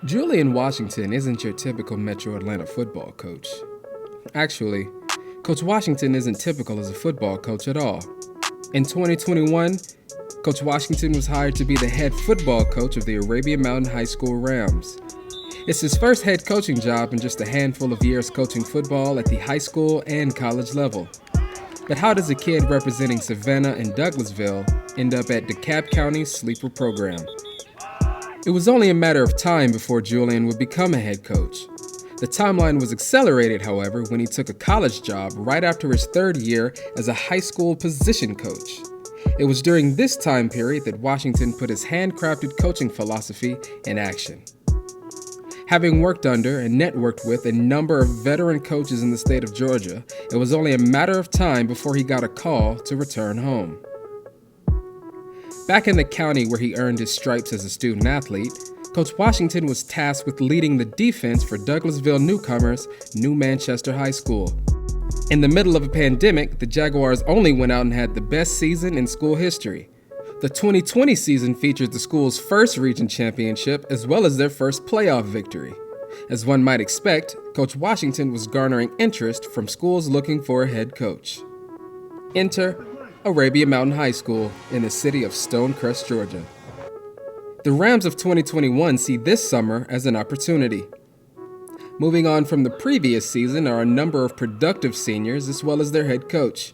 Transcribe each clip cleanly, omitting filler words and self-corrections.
Julian Washington isn't your typical Metro Atlanta football coach. Actually, Coach Washington isn't typical as a football coach at all. In 2021, Coach Washington was hired to be the head football coach of the Arabian Mountain High School Rams. It's his first head coaching job in just a handful of years coaching football at the high school and college level. But how does a kid representing Savannah and Douglassville end up at Dekalb County's sleeper program? It was only a matter of time before Julian would become a head coach. The timeline was accelerated, however, when he took a college job right after his third year as a high school position coach. It was during this time period that Washington put his handcrafted coaching philosophy in action. Having worked under and networked with a number of veteran coaches in the state of Georgia, it was only a matter of time before he got a call to return home. Back in the county where he earned his stripes as a student athlete, Coach Washington was tasked with leading the defense for Douglassville newcomers, New Manchester High School. In the middle of a pandemic, the Jaguars only went out and had the best season in school history. The 2020 season featured the school's first region championship as well as their first playoff victory. As one might expect, Coach Washington was garnering interest from schools looking for a head coach. Enter Arabian Mountain High School in the city of Stonecrest, Georgia. The Rams of 2021 see this summer as an opportunity. Moving on from the previous season are a number of productive seniors as well as their head coach.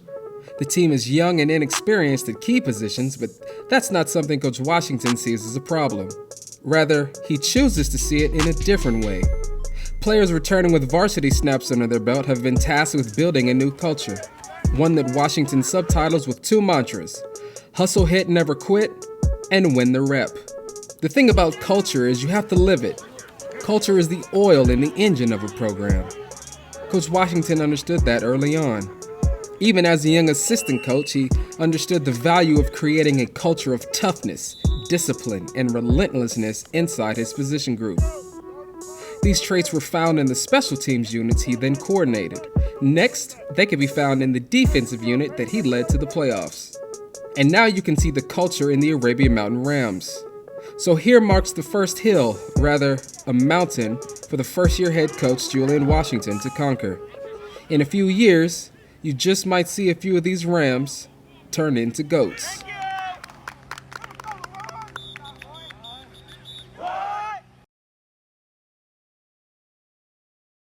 The team is young and inexperienced at key positions, but that's not something Coach Washington sees as a problem. Rather, he chooses to see it in a different way. Players returning with varsity snaps under their belt have been tasked with building a new culture, one that Washington subtitles with two mantras: hustle, hit, never quit, and win the rep. The thing about culture is you have to live it. Culture is the oil in the engine of a program. Coach Washington understood that early on. Even as a young assistant coach, he understood the value of creating a culture of toughness, discipline, and relentlessness inside his position group. These traits were found in the special teams units he then coordinated. Next, they could be found in the defensive unit that he led to the playoffs. And now you can see the culture in the Arabian Mountain Rams. So here marks the first hill, rather a mountain, for the first-year head coach Julian Washington to conquer. In a few years, you just might see a few of these Rams turn into goats.